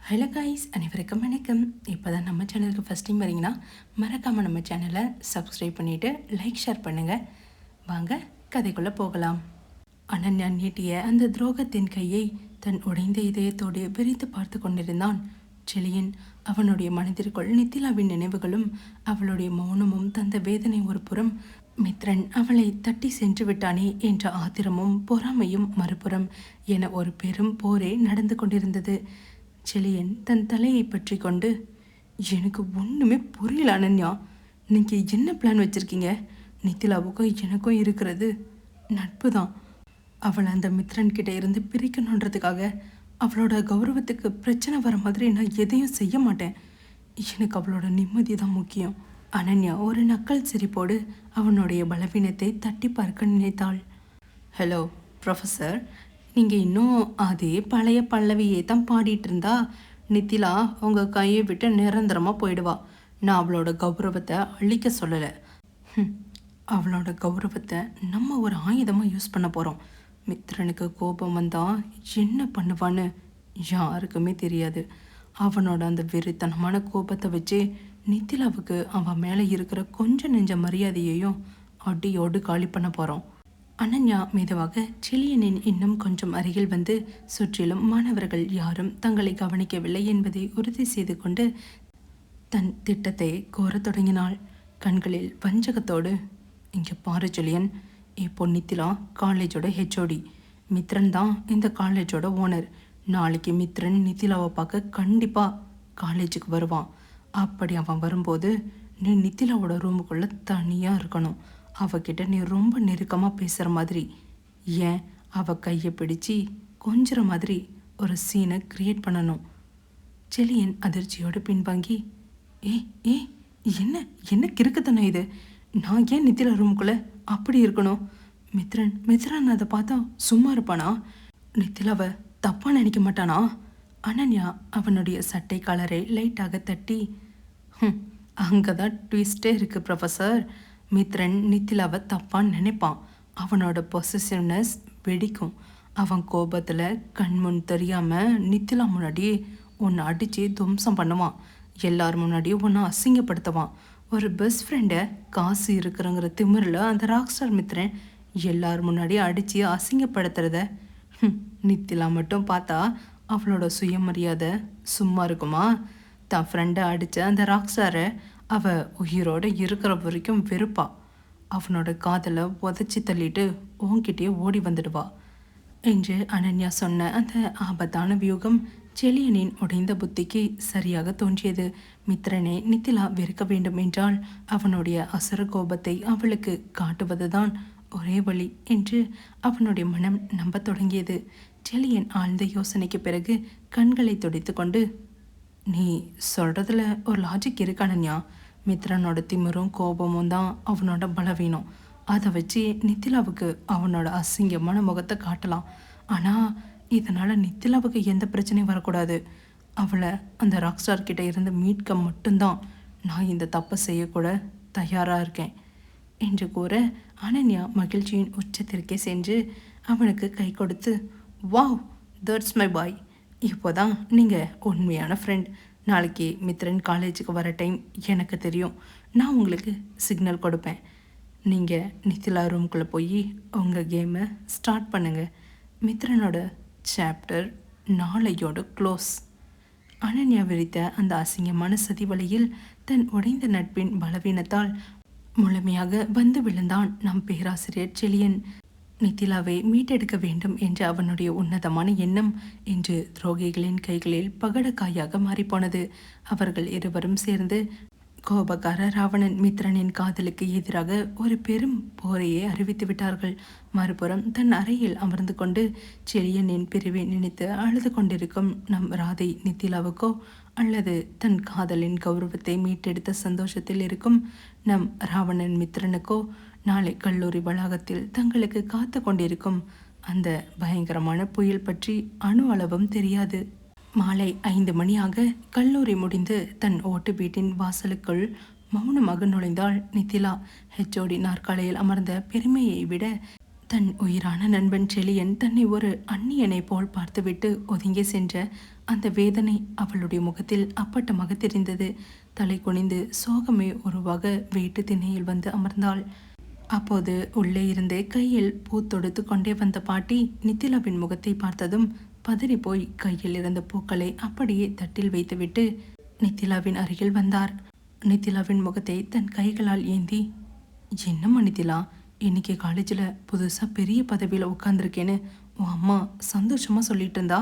Hello guys, அனைவருக்கும் வணக்கம். இப்போ தான் நம்ம சேனலுக்கு ஃபஸ்ட் டைம் வரீங்கன்னா மறக்காமல் நம்ம சேனலை சப்ஸ்கிரைப் பண்ணிவிட்டு லைக் ஷேர் பண்ணுங்கள். வாங்க கதைக்குள்ளே போகலாம். அனன்யா நீட்டிய அந்த துரோகத்தின் கையை தன் உடைந்த இதயத்தோடு விரித்து பார்த்து கொண்டிருந்தான் செலியன். அவனுடைய மனதிற்குள் நித்திலாவின் நினைவுகளும் அவளுடைய மௌனமும் தந்த வேதனை ஒரு புறம், மித்ரன் அவளை தட்டி சென்று விட்டானே என்ற ஆத்திரமும் பொறாமையும் மறுபுறம் என ஒரு பெரும் போரே நடந்து கொண்டிருந்தது. செலியன் தன் தலையை பற்றி கொண்டு, எனக்கு ஒன்றுமே புரியல அனன்யா, நீங்கள் என்ன பிளான் வச்சுருக்கீங்க? நித்திலாவுக்கும் எனக்கும் இருக்கிறது நட்பு தான். அவளை அந்த மித்ரன் கிட்ட இருந்து பிரிக்கணுன்றதுக்காக அவளோட கௌரவத்துக்கு பிரச்சனை வர மாதிரி நான் எதையும் செய்ய மாட்டேன். எனக்கு அவளோட நிம்மதி தான் முக்கியம். அனன்யா ஒரு நக்கல் சிரிப்போடு அவனுடைய பலவீனத்தை தட்டி பார்க்க நினைத்தாள். ஹலோ ப்ரொஃபஸர், நீங்கள் இன்னும் அதே பழைய பல்லவியை தான் பாடிட்டு இருந்தா நித்திலா உங்கள் கையை விட்டு நிரந்தரமாக போயிடுவா. நான் அவளோட கௌரவத்தை அழிக்க சொல்லலை. அவளோட கௌரவத்தை நம்ம ஒரு ஆயுதமாக யூஸ் பண்ண போகிறோம். மித்ரனுக்கு கோபம் வந்தால் என்ன பண்ணுவான்னு யாருக்குமே தெரியாது. அவனோட அந்த வெறித்தனமான கோபத்தை வச்சு நித்திலாவுக்கு அவன் மேலே இருக்கிற கொஞ்சம் நெஞ்ச மரியாதையையும் அடியோடு காலி பண்ண போகிறோம். அனன்யா மெதுவாக செலியனின் இன்னும் கொஞ்சம் அருகில் வந்து சுற்றிலும் மாணவர்கள் யாரும் தங்களை கவனிக்கவில்லை என்பதை உறுதி செய்து கொண்டு தன் திட்டத்தை கோரத் தொடங்கினாள். கண்களில் வஞ்சகத்தோடு, இங்கே பாரு செலியன், இப்போ நித்திலா காலேஜோட ஹெச்ஓடி, மித்ரன் தான் இந்த காலேஜோட ஓனர். நாளைக்கு மித்ரன் நித்திலாவை பார்க்க கண்டிப்பாக காலேஜுக்கு வருவான். அப்படி அவன் வரும்போது நீ நித்திலாவோட ரூமுக்குள்ளே தனியாக இருக்கணும். அவகிட்ட நீ ரொம்ப நெருக்கமாக பேசுகிற மாதிரி, ஏன் அவள் கையை பிடிச்சி கொஞ்சிற மாதிரி ஒரு சீனை கிரியேட் பண்ணணும். செலியன் அதிர்ச்சியோடு பின்வாங்கி, ஏ ஏ என்ன என்ன கிறுக்குத்தனம் இது? நான் ஏன் நித்திலா ரூமுக்குள்ளே அப்படி இருக்கணும்? மித்ரன் அதை பார்த்தா சும்மா இருப்பானா? நித்திலாவை தப்பாக நினைக்க மாட்டானா? அனன்யா அவனுடைய சட்டை கலரை லைட்டாக தட்டி, அங்கே தான் ட்விஸ்டே இருக்குது ப்ரொஃபஸர். மித்ரன் நித்திலாவை தப்பான்னு நினைப்பான். அவனோட பொசசிவ்னஸ் வெடிக்கும். அவன் கோபத்தில் கண்முன் தெரியாமல் நித்திலா முன்னாடியே உன்னை அடித்து துவம்சம் பண்ணுவான். எல்லார் முன்னாடியும் உன்னை அசிங்கப்படுத்துவான். ஒரு பெஸ்ட் ஃப்ரெண்டை காசு இருக்கிறங்கிற திமிரில் அந்த ராக்ஸ்டார் மித்ரன் எல்லார் முன்னாடியும் அடித்து அசிங்கப்படுத்துறத நித்திலா மட்டும் பார்த்தா அவளோட சுயமரியாதை சும்மா இருக்குமா? தான் ஃப்ரெண்டை அடித்த அந்த ராக்ஸ்டாரை அவள் உயிரோடு இருக்கிற வரைக்கும் வெறுப்பா. அவனோட காதலை உதச்சி தள்ளிட்டு உன்கிட்டயே ஓடி வந்துடுவா என்று அனன்யா சொன்ன அந்த ஆபத்தான வியூகம் செலியனின் உடைந்த புத்திக்கு சரியாக தோன்றியது. மித்ரனை நித்திலா வெறுக்க வேண்டும் என்றால் அவனுடைய அசுர கோபத்தை அவளுக்கு காட்டுவதுதான் ஒரே வழி என்று அவனுடைய மனம் நம்ப தொடங்கியது. செலியன் ஆழ்ந்த யோசனைக்கு பிறகு கண்களை துடைத்து கொண்டு, நீ சொல்கிறதுல ஒரு லாஜிக் இருக்கானன்யா. மித்ரனோட திமிரும் கோபமும் தான் அவனோட பலவீனம். அதை வச்சு நித்திலாவுக்கு அவனோட அசிங்கமான முகத்தை காட்டலாம். ஆனால் இதனால் நித்திலாவுக்கு எந்த பிரச்சனையும் வரக்கூடாது. அவளை அந்த ராக்ஸ்டார் கிட்ட இருந்து மீட்க மட்டும்தான் நான் இந்த தப்பை செய்யக்கூட தயாராக இருக்கேன் என்று கூற அனன்யா மகிழ்ச்சியின் உச்சத்திற்கே சென்று அவனுக்கு கை கொடுத்து, வாவ், தட்ஸ் மை பாய், இப்போதான் நீங்கள் உண்மையான ஃப்ரெண்ட். நாளைக்கு மித்ரன் காலேஜுக்கு வர டைம் எனக்கு தெரியும். நான் உங்களுக்கு சிக்னல் கொடுப்பேன். நீங்கள் நித்திலா ரூம்குள்ளே போய் உங்கள் கேமை ஸ்டார்ட் பண்ணுங்கள். மித்ரனோட சாப்டர் நாளையோட க்ளோஸ். அனன்யா விரித்த அந்த அசிங்கமான சதி வழியில் தன் உடைந்த நட்பின் பலவீனத்தால் முழுமையாக வந்து விழுந்தான் நம் பேராசிரியர் செலியன். நித்திலாவை மீட்டெடுக்க வேண்டும் என்ற அவனுடைய உன்னதமான எண்ணம் இன்று துரோகிகளின் கைகளில் பகடக்காயாக மாறிப்போனது. அவர்கள் இருவரும் சேர்ந்து கோபக்கார ராவணன் மித்ரனின் காதலுக்கு எதிராக ஒரு பெரும் போரையே அறிவித்து விட்டார்கள். மறுபுறம் தன் அறையில் அமர்ந்து கொண்டு செலியனின் பிரிவை நினைத்து அழுது கொண்டிருக்கும் நம் ராதை நித்திலாவுக்கோ அல்லது தன் காதலின் கௌரவத்தை மீட்டெடுத்த சந்தோஷத்தில் இருக்கும் நம் ராவணன் மித்ரனுக்கோ நாளை கல்லூரி வளாகத்தில் தங்களுக்கு காத்து கொண்டிருக்கும் அந்த பயங்கரமான புயல் பற்றி அணு அளவும் தெரியாது. மாலை 5 மணியாக கல்லூரி முடிந்து தன் ஓட்டு வீட்டின் வாசலுக்குள் மௌனமாக நுழைந்தாள் நித்திலா. ஹெச்ஓடி நாற்காலியில் அமர்ந்த பெருமையை விட தன் உயிரான நண்பன் செலியன் தன்னை ஒரு அந்நியனை போல் பார்த்துவிட்டு ஒதுங்கி சென்ற அந்த வேதனை அவளுடைய முகத்தில் அப்பட்டமாக தெரிந்தது. தலை குனிந்து சோகமே உருவாக வீட்டு திண்ணையில் வந்து அமர்ந்தாள். அப்போது உள்ளே இருந்து கையில் பூ தொடுத்து கொண்டே வந்த பாட்டி நித்திலாவின் முகத்தை பார்த்ததும் பதறி போய் கையில் இருந்த பூக்களை அப்படியே தட்டில் வைத்துவிட்டு நித்திலாவின் அருகில் வந்தார். நித்திலாவின் முகத்தை தன் கைகளால் ஏந்தி, என்னம்மா நித்திலா, இன்னைக்கு காலேஜில் புதுசாக பெரிய பதவியில் உட்காந்துருக்கேன்னு உன் அம்மா சந்தோஷமாக சொல்லிட்டு இருந்தா.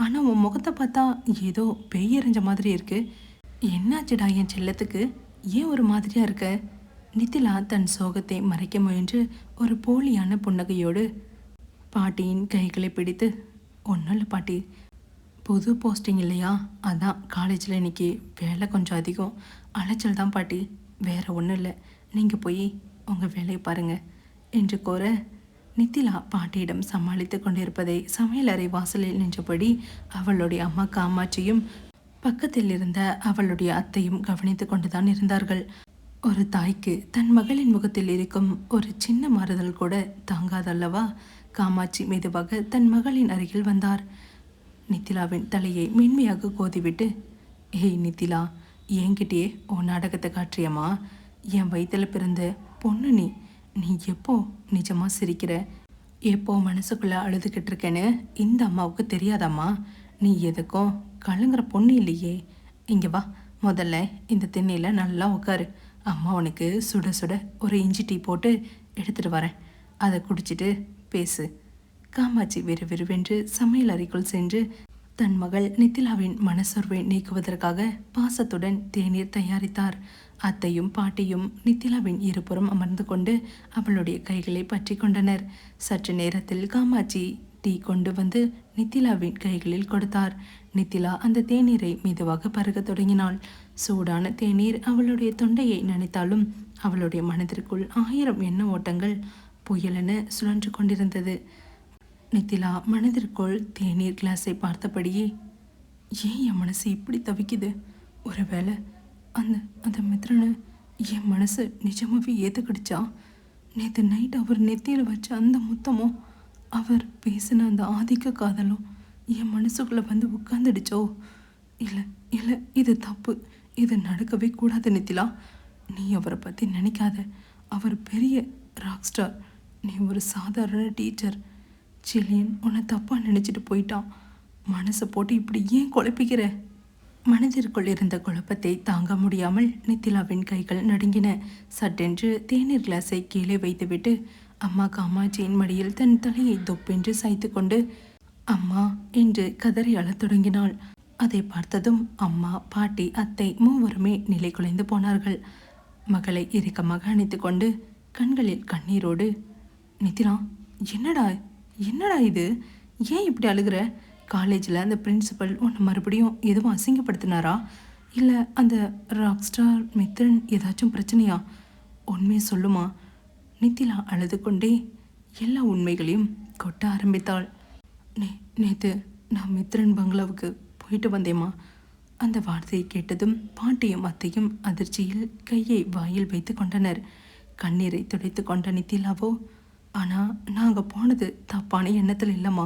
ஆனால் உன் முகத்தை பார்த்தா ஏதோ பெய்யறிஞ்ச மாதிரி இருக்கு. என்னாச்சுடா என் செல்லத்துக்கு, ஏன் ஒரு மாதிரியாக இருக்க? நித்திலா தன் சோகத்தை மறைக்க முயன்று ஒரு போலியான புன்னகையோடு பாட்டியின் கைகளை பிடித்து, ஒன்றும் இல்லை பாட்டி, புது போஸ்டிங் இல்லையா, அதான் காலேஜில் இன்னைக்கு வேலை கொஞ்சம் அதிகம், அலைச்சல் தான் பாட்டி, வேற ஒன்றும் இல்லை, நீங்கள் போய் உங்கள் வேலையை பாருங்கள் என்று கோர நித்திலா பாட்டியிடம் சமாளித்து கொண்டிருப்பதை சமையலறை வாசலில் நின்றபடி அவளுடைய அம்மா காமாட்சியும் பக்கத்தில் இருந்த அவளுடைய அத்தையும் கவனித்து கொண்டுதான் இருந்தார்கள். ஒரு தாய்க்கு தன் மகளின் முகத்தில் இருக்கும் ஒரு சின்ன மாறுதல் கூட தாங்காதல்லவா? காமாட்சி மெதுவாக தன் மகளின் அருகில் வந்தார். நித்திலாவின் தலையை மென்மையாக கோதிவிட்டு, ஏய் நித்திலா, என்கிட்டயே உன் நாடகத்தை காற்றியம்மா, என் வயிற்றில் பிறந்த பொண்ணு நீ, நீ எப்போ நிஜமாக சிரிக்கிற, எப்போ மனசுக்குள்ளே அழுதுகிட்டு இருக்கேன்னு இந்த அம்மாவுக்கு தெரியாதம்மா? நீ எதுக்கும் கலங்குற பொண்ணு இல்லையே. இங்கே வா, முதல்ல இந்த திண்ணையில் நல்லா உட்காரு. அம்மா உனக்கு சுட சுட ஒரு இஞ்சி டீ போட்டு எடுத்துகிட்டு வரேன், அதை குடிச்சிட்டு பேசு. காமாட்சி விறுவிறுவென்று சமையல் அறைக்குள் சென்று தன் மகள் நித்திலாவின் மனசோர்வை நீக்குவதற்காக பாசத்துடன் தேநீர் தயாரித்தார். அத்தையும் பாட்டியும் நித்திலாவின் இருபுறம் அமர்ந்து கொண்டு அவளுடைய கைகளை பற்றி கொண்டனர். சற்று நேரத்தில் காமாட்சி டீ கொண்டு வந்து நித்திலாவின் கைகளில் கொடுத்தார். நித்திலா அந்த தேநீரை மெதுவாக பருக தொடங்கினாள். சூடான தேநீர் அவளுடைய தொண்டையை நனைத்தாலும் அவளுடைய மனதிற்குள் 1000 எண்ண ஓட்டங்கள் புயலென சுழன்று கொண்டிருந்தது. நித்திலா மனதிற்குள் தேநீர் கிளாஸை பார்த்தபடியே, ஏன் என் மனசு இப்படி தவிக்குது? ஒருவேளை அந்த அந்த மித்ரனை என் மனசு நிஜமாவே ஏற்றுக்கிடுச்சா? நேற்று நைட் அவர் நெத்தியில் வச்ச அந்த முத்தமும் அவர் பேசின அந்த ஆதிக்க காதலும் என் மனசுக்குள்ளே வந்து உட்காந்துடுச்சோ? இல்லை இல்லை, இது தப்பு, இது நடக்கவே கூடாது நித்திலா. நீ அவரை பற்றி நினைக்காத. அவர் பெரிய ராக் ஸ்டார், நீ ஒரு சாதாரண டீச்சர். சில்லியன் உன்னை தப்பாக நினச்சிட்டு போயிட்டான். மனசை போட்டு இப்படி ஏன் குழப்பிக்கிற? மனதிற்குள் இருந்த குழப்பத்தை தாங்க முடியாமல் நித்திலாவின் கைகள் நடுங்கின. சட்டென்று தேநீர் கிளாஸை கீழே வைத்துவிட்டு அம்மா காமாட்சியின் மடியில் தன் தலையை தொப்பென்று சாய்த்து கொண்டு அம்மா என்று கதறி அழத் தொடங்கினாள். அதை பார்த்ததும் அம்மா, பாட்டி, அத்தை மூவருமே நிலை குலைந்து போனார்கள். மகளை இறுக்கமாக அணைத்து கொண்டு கண்களில் கண்ணீரோடு, நித்திலா, என்னடா என்னடா இது, ஏன் இப்படி அழுகிற? காலேஜில் அந்த பிரின்சிபல் உன்னை மறுபடியும் எதுவும் அசிங்கப்படுத்தினாரா? இல்லை அந்த ராக் ஸ்டார் மித்ரன் ஏதாச்சும் பிரச்சனையா? உண்மையை சொல்லுமா? நித்திலா அழுது கொண்டே எல்லா உண்மைகளையும் கொட்ட ஆரம்பித்தாள். நேற்று நான் மித்ரன் பங்களாவுக்கு போயிட்டு வந்தேம்மா. அந்த வார்த்தையை கேட்டதும் பாட்டியும் அத்தையும் அதிர்ச்சியில் கையை வாயில் வைத்து கொண்டனர். கண்ணீரை துடைத்து கொண்ட நித்திலாவோ, ஆனால் நாங்கள் போனது தப்பான எண்ணத்தில் இல்லைம்மா.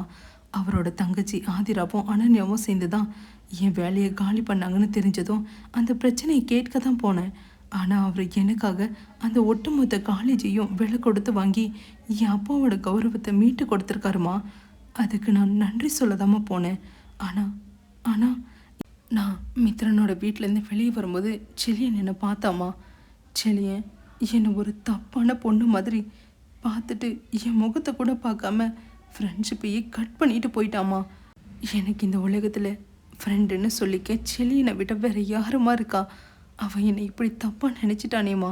அவரோட தங்கச்சி ஆதிராவும் அனன்யாவும் சேர்ந்து தான் என் வேலையை காலி பண்ணாங்கன்னு தெரிஞ்சதும் அந்த பிரச்சனையை கேட்க தான் போனேன். ஆனால் அவர் எனக்காக அந்த ஒட்டுமொத்த காலேஜையும் விலை கொடுத்து வாங்கி என் அப்பாவோட கௌரவத்தை மீட்டு கொடுத்துருக்காருமா. அதுக்கு நான் நன்றி சொல்லதாம்மா போனேன். ஆனால் நான் மித்ரனோட வீட்டிலேருந்து வெளியே வரும்போது செலியன் என்னை பார்த்தாம்மா. செலியன் என்னை ஒரு தப்பான பொண்ணு மாதிரி பார்த்துட்டு என் முகத்தை கூட பார்க்காம ஃப்ரெண்ட்ஷிப்பையே கட் பண்ணிட்டு போயிட்டாமா. எனக்கு இந்த உலகத்தில் ஃப்ரெண்டுன்னு சொல்லிக்க செலியனை விட வேற யாருமா இருக்கா? அவன் என்னை இப்படி தப்பாக நினச்சிட்டானேம்மா.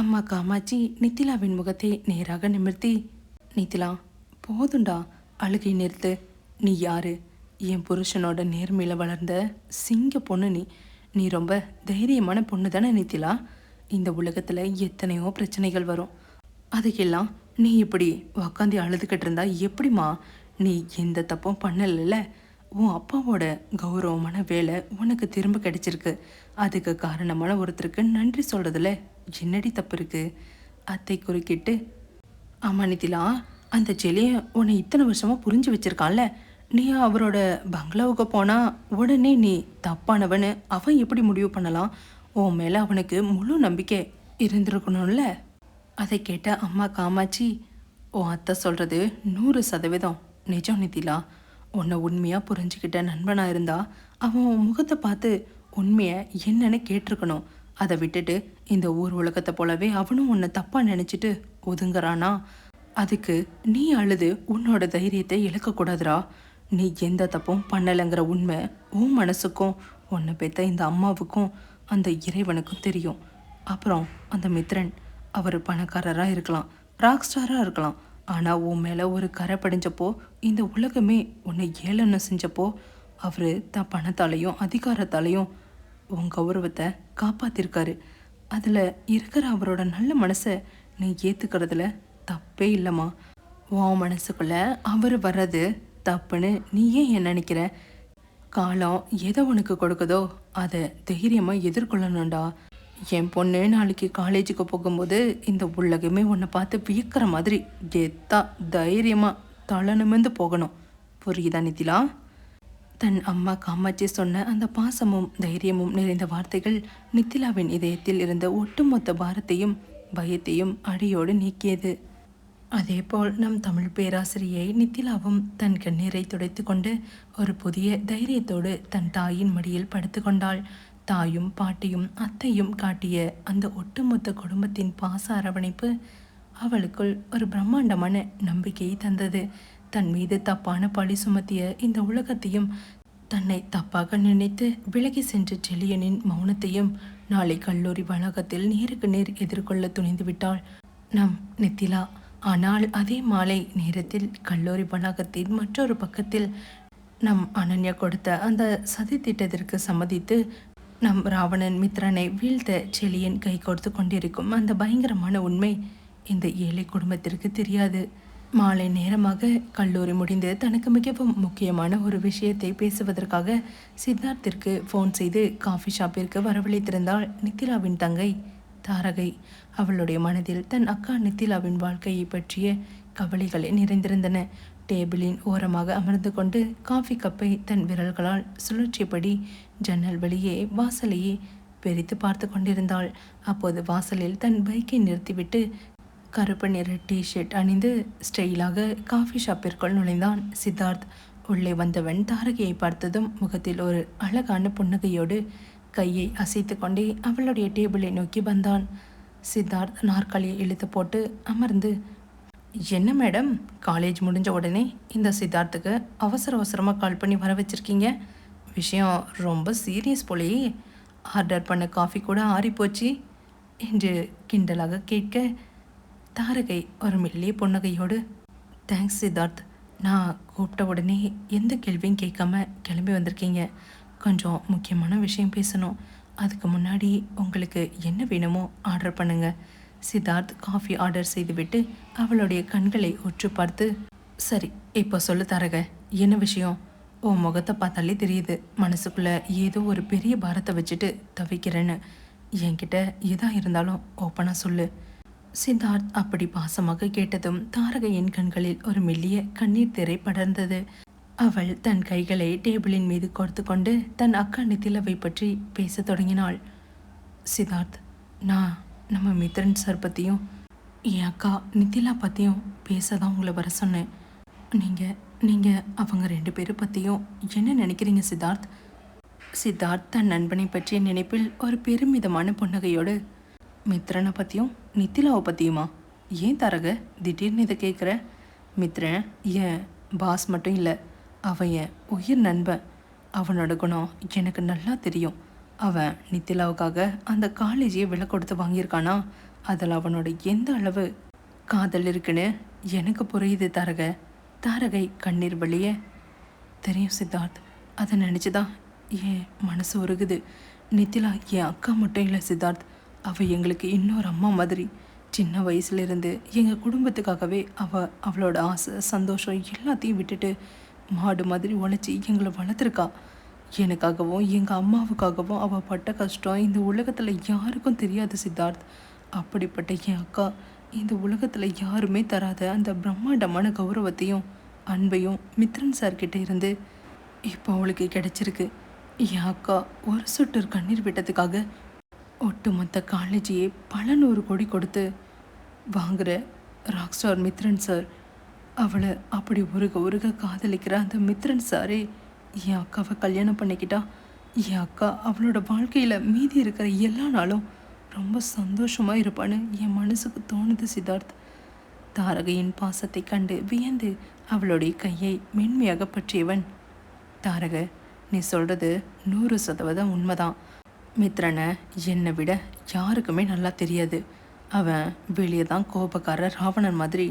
அம்மா காமாட்சி நித்திலாவின் முகத்தை நேராக நிமிர்த்தி, நித்திலா, போதுண்டா, அழுகை நிறுத்து. நீ யாரு? என் புருஷனோட நேர்மையில் வளர்ந்த சிங்க பொண்ணு நீ. நீ ரொம்ப தைரியமான பொண்ணு தானே நித்திலா? இந்த உலகத்தில் எத்தனையோ பிரச்சனைகள் வரும். அதுக்கெல்லாம் நீ இப்படி உக்காந்து அழுதுகிட்டு இருந்தா எப்படிம்மா? நீ எந்த தப்பும் பண்ணல. உன் அப்பாவோட கௌரவமான வேலை உனக்கு திரும்ப கிடைச்சிருக்கு. அதுக்கு காரணமான ஒருத்தருக்கு நன்றி சொல்கிறதுல என்னடி தப்பு இருக்கு? அத்தை குறுக்கிட்டு, ஆமா நித்திலா, அந்த செலியை உன்னை இத்தனை வருஷமாக புரிஞ்சு வச்சிருக்கான்ல, நீ அவரோட பங்களாவுக்கு போனா உடனே நீ தப்பானவன்னு அவன் எப்படி முடிவு பண்ணலாம்? உன் மேலே அவனுக்கு முழு நம்பிக்கை இருந்திருக்கணும்ல. அதை கேட்ட அம்மா காமாட்சி, உன் அத்தை சொல்கிறது 100% நிஜம் நித்திலா. உன்னை உண்மையாக புரிஞ்சுக்கிட்ட நண்பனாக இருந்தா அவன் உன் முகத்தை பார்த்து உண்மையை என்னன்னு கேட்டிருக்கணும். அதை விட்டுட்டு இந்த ஊர் உலகத்தை போலவே அவனும் உன்னை தப்பாக நினச்சிட்டு ஒதுங்குறானா? அதுக்கு நீ அழுது உன்னோட தைரியத்தை இழக்கக்கூடாதுரா. நீ எந்த தப்பும் பண்ணலைங்கிற உண்மை உன் மனசுக்கும் உன்னை பெற்ற இந்த அம்மாவுக்கும் அந்த இறைவனுக்கும் தெரியும். அப்புறம் அந்த மித்ரன் அவர் பணக்காரராக இருக்கலாம், ராக் ஸ்டாராக இருக்கலாம். ஆனால் உன் மேலே ஒரு கரை படிஞ்சப்போ இந்த உலகமே உன்னை ஏளனை செஞ்சப்போ அவர் தான் பணத்தாலையும் அதிகாரத்தாலையும் உன் கௌரவத்தை காப்பாற்றிருக்காரு. அதில் இருக்கிற அவரோட நல்ல மனசை நீ ஏற்றுக்கிறதுல தப்பே இல்லைம்மா. உன் மனசுக்குள்ளே அவர் வர்றது தப்புன்னு நீ ஏன் நினைக்கிற? காலம் எதை உனக்கு கொடுக்குதோ அதை தைரியமாக எதிர்கொள்ளணும்டா. என் பொண்ணு நாளைக்கு காலேஜுக்கு போகும்போது இந்த உலகமே உன்னை பார்த்து வியக்கிற மாதிரி கெத்தா தைரியமாக தலை நிமிர்ந்து போகணும். புரியுதா நித்திலா? தன் அம்மா காமாட்சி சொன்ன அந்த பாசமும் தைரியமும் நிறைந்த வார்த்தைகள் நித்திலாவின் இதயத்தில் இருந்த ஒட்டுமொத்த பாரத்தையும் பயத்தையும் அடியோடு நீக்கியது. அதேபோல் நம் தமிழ் பேராசிரியை நித்திலாவும் தன் கண்ணீரை துடைத்து கொண்டு ஒரு புதிய தைரியத்தோடு தன் தாயின் மடியில் படுத்து கொண்டாள். தாயும் பாட்டியும் அத்தையும் காட்டிய அந்த ஒட்டுமொத்த குடும்பத்தின் பாச அரவணைப்பு அவளுக்குள் ஒரு பிரம்மாண்டமான நம்பிக்கையை தந்தது. தன் மீது தப்பான பழி சுமத்திய இந்த உலகத்தையும் தன்னை தப்பாக நினைத்து விலகி சென்ற செலியனின் மௌனத்தையும் நாளை கல்லூரி வளாகத்தில் நேருக்கு நேர் எதிர்கொள்ள துணிந்து விட்டாள் நம் நித்திலா. ஆனால் அதே மாலை நேரத்தில் கல்லூரி வளாகத்தின் மற்றொரு பக்கத்தில் நம் அனன்யா கொடுத்த அந்த சதி திட்டத்திற்கு சம்மதித்து நம் ராவணன் மித்ரனை வீழ்த்த செலியன் கை கொடுத்து கொண்டிருக்கும் அந்த பயங்கரமான உண்மை இந்த ஏழை குடும்பத்திற்கு தெரியாது. மாலை நேரமாக கல்லூரி முடிந்து தனக்கு மிகவும் முக்கியமான ஒரு விஷயத்தை பேசுவதற்காக சித்தார்த்திற்கு ஃபோன் செய்து காஃபி ஷாப்பிற்கு வரவழைத்திருந்தாள் நித்திலாவின் தங்கை தாரகை. அவளுடைய மனதில் தன் அக்கா நித்திலாவின் வாழ்க்கையை பற்றிய கவலைகளை நிறைந்திருந்தன. டேபிளின் ஓரமாக அமர்ந்து கொண்டு காஃபி கப்பை தன் விரல்களால் சுழற்சியபடி ஜன்னல் வழியே வாசலையே பெரித்து பார்த்து கொண்டிருந்தாள். அப்போது வாசலில் தன் பைக்கை நிறுத்திவிட்டு கருப்பு நிற டிஷர்ட் அணிந்து ஸ்டைலாக காஃபி ஷாப்பிற்குள் நுழைந்தான் சித்தார்த். உள்ளே வந்தவன் தாரகையை பார்த்ததும் முகத்தில் ஒரு அழகான புன்னகையோடு கையை அசைத்து கொண்டே அவளுடைய டேபிளை நோக்கி வந்தான். சித்தார்த் நாற்காலியை இழுத்து போட்டு அமர்ந்து, என்ன மேடம், காலேஜ் முடிஞ்ச உடனே இந்த சித்தார்த்துக்கு அவசரமாக கால் பண்ணி வர வச்சுருக்கீங்க? விஷயம் ரொம்ப சீரியஸ் போலேயே. ஆர்டர் பண்ண காஃபி கூட ஆறிப்போச்சு என்று கிண்டலாக கேட்க தாரகை ஒரு மெல்லிய புன்னகையோடு, தேங்க்ஸ் சித்தார்த், நான் கூப்பிட்ட உடனே எந்த கேள்வியும் கேட்காம கிளம்பி வந்திருக்கீங்க. கொஞ்சம் முக்கியமான விஷயம் பேசணும். அதுக்கு முன்னாடி உங்களுக்கு என்ன வேணுமோ ஆர்டர் பண்ணுங்க. சித்தார்த் காஃபி ஆர்டர் செய்துவிட்டு அவளுடைய கண்களை உற்று பார்த்து, சரி இப்போ சொல்லு தாரக, என்ன விஷயம்? உன் முகத்தை பார்த்தாலே தெரியுது மனசுக்குள்ளே ஏதோ ஒரு பெரிய பாரத்தை வச்சுட்டு தவிக்கிறேன்னு. என்கிட்ட எதாக இருந்தாலும் ஓப்பனாக சொல்லு. சித்தார்த் அப்படி பாசமாக கேட்டதும் தாரகையின் கண்களில் ஒரு மெல்லிய கண்ணீர் திரை படர்ந்தது. அவள் தன் கைகளை டேபிளின் மீது கோர்த்து கொண்டு தன் அக்கா நித்திலாவை பற்றி பேச தொடங்கினாள். சித்தார்த், நான் நம்ம மித்ரன் சார் பற்றியும் என் அக்கா நித்திலா பற்றியும் பேச தான் உங்களை வர சொன்னேன். நீங்கள் அவங்க 2 பேரை பற்றியும் என்ன நினைக்கிறீங்க சித்தார்த்? சித்தார்த் தன் நண்பனை பற்றிய நினைப்பில் ஒரு பெருமிதமான புன்னகையோடு, மித்ரனை பற்றியும் நித்திலாவை பற்றியுமா? ஏன் தரக திடீர்னு இதை கேட்குற? மித்ரன் என் பாஸ் மட்டும் இல்லை, அவன் என் உயிர் நண்பன். அவனோட குணம் எனக்கு நல்லா தெரியும். அவன் நித்திலாவுக்காக அந்த காலேஜையே விலை கொடுத்து வாங்கியிருக்கானா? அதில் அவனோட எந்த அளவு காதல் இருக்குன்னு எனக்கு புரியுது தரக. தாரகை கண்ணீர் வழிய, தெரியும் சித்தார்த், அதை நினச்சிதான் என் மனசு உருகுது. நித்திலா என் அக்கா மட்டும் இல்லை சித்தார்த், அவள் எங்களுக்கு இன்னொரு அம்மா மாதிரி. சின்ன வயசுலேருந்து எங்கள் குடும்பத்துக்காகவே அவளோட ஆசை சந்தோஷம் எல்லாத்தையும் விட்டுட்டு மாடு மாதிரி உழைச்சி எங்களை வளர்த்துருக்கா. எனக்காகவும் எங்கள் அம்மாவுக்காகவும் அவள் பட்ட கஷ்டம் இந்த உலகத்தில் யாருக்கும் தெரியாது சித்தார்த். அப்படிப்பட்ட என் அக்கா இந்த உலகத்தில் யாருமே தராத அந்த பிரம்மாண்டமான கௌரவத்தையும் அன்பையும் மித்ரன் சார்கிட்ட இருந்து இப்போ அவளுக்கு கிடைச்சிருக்கு. என் அக்கா ஒரு சொட்டு கண்ணீர் விட்டதுக்காக ஒட்டுமொத்த காலேஜையே பல 100 கோடி கொடுத்து வாங்குற ராக் ஸ்டார் மித்ரன் சார், அவளை அப்படி உருக உருக காதலிக்கிற அந்த மித்ரன் சாரே என் அக்காவை கல்யாணம் பண்ணிக்கிட்டா என் அக்கா அவளோட வாழ்க்கையில் மீதி இருக்கிற எல்லா நாளும் ரொம்ப சந்தோஷமாக இருப்பான்னு என் மனசுக்கு தோணுது சித்தார்த். தாரகையின் பாசத்தை கண்டு வியந்து அவளுடைய கையை மென்மையாக பற்றியவன், தாரக, நீ சொல்கிறது 100% உண்மைதான். மித்ரனை என்னை விட யாருக்குமே நல்லா தெரியாது. அவன் வெளியே தான் கோபக்கார ராவணன் மாதிரி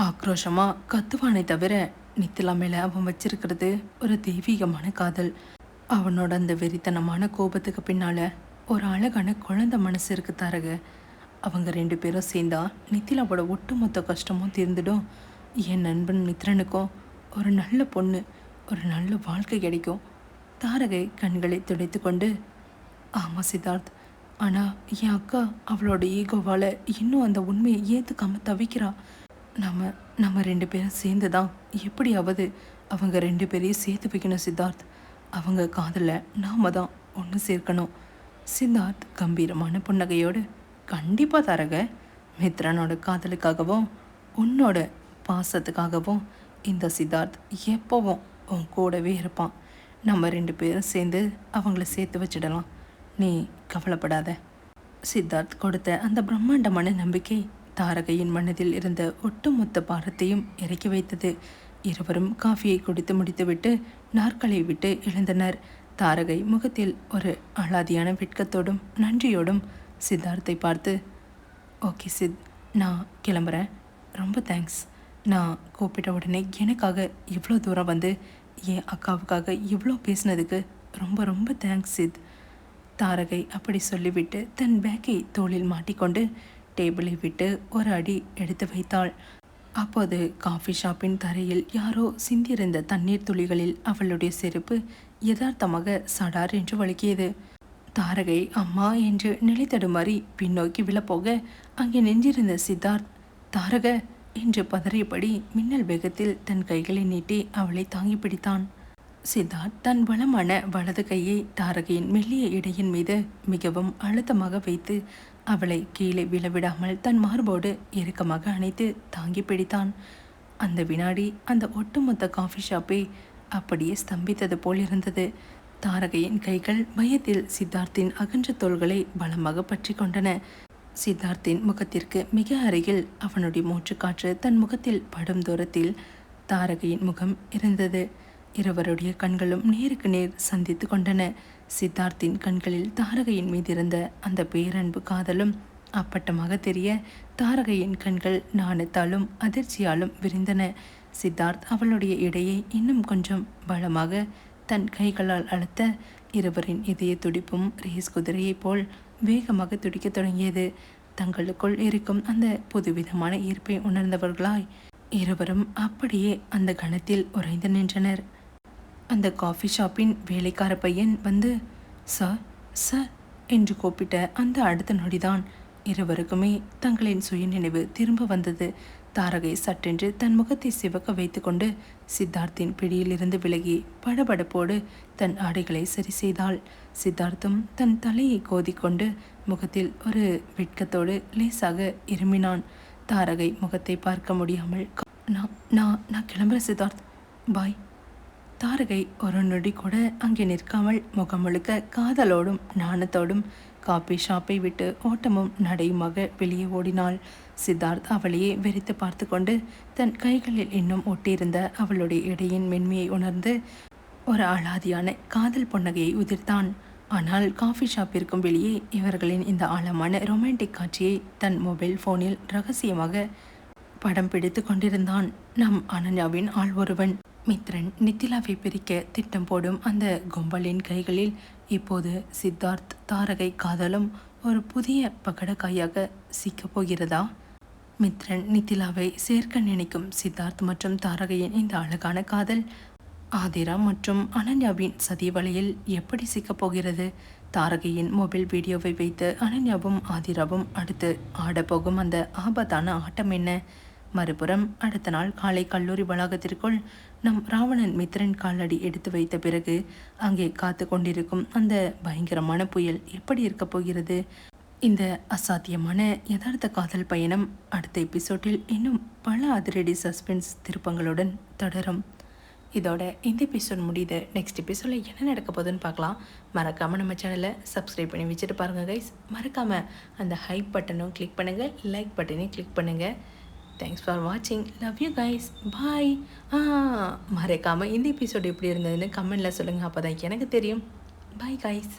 ஆக்ரோஷமாக கத்துவானே தவிர நித்திலா மேலே அவன் வச்சிருக்கிறது ஒரு தெய்வீகமான காதல். அவனோட அந்த வெறித்தனமான கோபத்துக்கு பின்னால் ஒரு அழகான குழந்தை மனசு இருக்கு தாரக. அவங்க 2 பேரும் சேர்ந்தா நித்திலாவோட ஒட்டுமொத்த கஷ்டமும் தீர்ந்துடும். என் நண்பன் மித்ரனுக்கும் ஒரு நல்ல பொண்ணு, ஒரு நல்ல வாழ்க்கை கிடைக்கும். தாரகை கண்களை துடைத்து கொண்டு, ஆமாம் சித்தார்த், ஆனால் என் அக்கா அவளோட ஈகோவால் இன்னும் அந்த உண்மையை ஏற்றுக்காம தவிக்கிறா. நம்ம 2 பேரும் சேர்ந்து தான் எப்படியாவது அவங்க 2 பேரையும் சேர்த்து வைக்கணும் சித்தார்த். அவங்க காதலை நாம தான் ஒன்று சேர்க்கணும். சித்தார்த் கம்பீரமான புன்னகையோடு, கண்டிப்பாக தாரக, மித்ரனோட காதலுக்காகவும் உன்னோட பாசத்துக்காகவும் இந்த சித்தார்த் எப்போவும் உன் கூடவே இருப்பான். நம்ம 2 பேரும் சேர்ந்து அவங்கள சேர்த்து வச்சிடலாம், நீ கவலைப்படாத. சித்தார்த் கொடுத்த அந்த பிரம்மாண்டமான நம்பிக்கை தாரகையின் மனதில் இருந்த ஒட்டுமொத்த பாரத்தையும் இறக்கி வைத்தது. இருவரும் காஃபியை குடித்து முடித்துவிட்டு நாற்காலியை விட்டு எழுந்தனர். தாரகை முகத்தில் ஒரு அலாதியான வெட்கத்தோடும் நன்றியோடும் சித்தார்த்தை பார்த்து, ஓகே சித், நான் கிளம்புறேன். ரொம்ப தேங்க்ஸ். நான் கூப்பிட்ட உடனே எனக்காக இவ்வளோ தூரம் வந்து என் அக்காவுக்காக இவ்வளோ பேசினதுக்கு ரொம்ப ரொம்ப தேங்க்ஸ் சித். தாரகை அப்படி சொல்லிவிட்டு தன் பேக்கை தோளில் மாட்டிக்கொண்டு டேபிளை விட்டு ஒரு அடி எடுத்து வைத்தாள். அப்போது காஃபி ஷாப்பின் தரையில் யாரோ சிந்தியிருந்த தண்ணீர் துளிகளில் அவளுடைய செருப்பு யதார்த்தமாக சடார் என்று வழுக்கியது. தாரகை அம்மா என்று நிலை தடுமாறி பின்னோக்கி விழப்போக அங்கே நின்றிருந்த சித்தார்த், தாரக என்று பதறியபடி மின்னல் வேகத்தில் தன் கைகளை நீட்டி அவளை தாங்கி பிடித்தான். சித்தார்த் தன் பலமான வலது கையை தாரகையின் மெல்லிய இடையின் மீது மிகவும் அழுத்தமாக வைத்து அவளை கீழே விழவிடாமல் தன் மார்போடு இறுக்கமாக அணைத்து தாங்கி பிடித்தான். அந்த வினாடி அந்த ஒட்டுமொத்த காஃபி ஷாப்பை அப்படியே ஸ்தம்பித்தது போல் இருந்தது. தாரகையின் கைகள் பயத்தில் சித்தார்த்தின் அகன்ற தோள்களை பலமாக பற்றி கொண்டன. சித்தார்த்தின் முகத்திற்கு மிக அருகில் அவனுடைய மூச்சுக்காற்று தன் முகத்தில் படும் தூரத்தில் தாரகையின் முகம் இருந்தது. இருவருடைய கண்களும் நேருக்கு நேர் சந்தித்து கொண்டன. சித்தார்த்தின் கண்களில் தாரகையின் மீதிருந்த அந்த பேரன்பு காதலும் அப்பட்டமாக தெரிய தாரகையின் கண்கள் நாணத்தாலும் அதிர்ச்சியாலும் விரிந்தன. சித்தார்த் அவளுடைய இடையை இன்னும் கொஞ்சம் பலமாக தன் கைகளால் அழுத்த இருவரின் இதய துடிப்பும் ரேஸ் குதிரையைப் போல் வேகமாக துடிக்கத் தொடங்கியது. தங்களுக்குள் இருக்கும் அந்த புதுவிதமான ஈர்ப்பை உணர்ந்தவர்களாய் இருவரும் அப்படியே அந்த கணத்தில் உறைந்து நின்றனர். அந்த காஃபி ஷாப்பின் வேலைக்கார பையன் வந்து சார் சார் என்று கூப்பிட்ட அந்த அடுத்த நொடிதான் இருவருக்குமே தங்களின் சுயநினைவு திரும்ப வந்தது. தாரகை சட்டென்று தன் முகத்தை சிவக்க வைத்து கொண்டு சித்தார்த்தின் பிடியிலிருந்து விலகி படபடப்போடு தன் ஆடைகளை சரி செய்தாள். சித்தார்த்தும் தன் தலையை கோதிக்கொண்டு முகத்தில் ஒரு வெட்கத்தோடு லேசாக இருமினான். தாரகை முகத்தை பார்க்க முடியாமல், நான் கிளம்புறேன் சித்தார்த், பாய். தாரகை ஒரு நொடி கூட அங்கே நிற்காமல் முகம் முழுக்க காதலோடும் நாணத்தோடும் காபி ஷாப்பை விட்டு ஓட்டமும் நடையுமாக வெளியே ஓடினாள். சித்தார்த் அவளையே வெறித்து பார்த்து கொண்டு தன் கைகளில் இன்னும் ஒட்டியிருந்த அவளுடைய இடையின் மென்மையை உணர்ந்து ஒரு அலாதியான காதல் புன்னகையை உதிர்த்தான். ஆனால் காஃபி ஷாப்பிற்கும் வெளியே இவர்களின் இந்த ஆழமான ரொமான்டிக் காட்சியை தன் மொபைல் ஃபோனில் ரகசியமாக படம் பிடித்து கொண்டிருந்தான் நம் அனன்யாவின் ஆள் ஒருவன். மித்ரன் நித்திலாவை பிரிக்க திட்டம் போடும் அந்த கும்பலின் கைகளில் இப்போது சித்தார்த் தாரகை காதலும் ஒரு புதிய பகடக்காயாக சிக்கப் போகிறதா? மித்ரன் நித்திலாவை சேர்க்க நினைக்கும் சித்தார்த் மற்றும் தாரகையின் இந்த அழகான காதல் ஆதிரா மற்றும் அனன்யாவின் சதி வலையில் எப்படி சிக்கப் போகிறது? தாரகையின் மொபைல் வீடியோவை வைத்து அனன்யாவும் ஆதிராவும் அடுத்து ஆடப்போகும் அந்த ஆபத்தான ஆட்டம் என்ன? மறுபுறம் அடுத்த நாள் காலை கல்லூரி வளாகத்திற்குள் நம் ராவணன் மித்ரன் காலடி எடுத்து வைத்த பிறகு அங்கே காத்து கொண்டிருக்கும் அந்த பயங்கரமான புயல் எப்படி இருக்கப் போகிறது? இந்த அசாத்தியமான யதார்த்த காதல் பயணம் அடுத்த எபிசோடில் இன்னும் பல அதிரடி சஸ்பென்ஸ் திருப்பங்களுடன் தொடரும். இதோட இந்த எபிசோட் முடியுது. நெக்ஸ்ட் எபிசோடில் என்ன நடக்க போகுதுன்னு பார்க்கலாம். மறக்காமல் நம்ம சேனலை சப்ஸ்கிரைப் பண்ணி வச்சுட்டு பாருங்கள் கைஸ். மறக்காமல் அந்த ஹைப் பட்டனும் கிளிக் பண்ணுங்கள், லைக் பட்டனையும் கிளிக் பண்ணுங்கள். தேங்க்ஸ் ஃபார் வாட்சிங். Love you guys. பாய். மறக்காமல் இந்த எபிசோடு எப்படி இருந்ததுன்னு கமெண்டில் சொல்லுங்கள். அப்போ தான் எனக்கு தெரியும். Bye guys.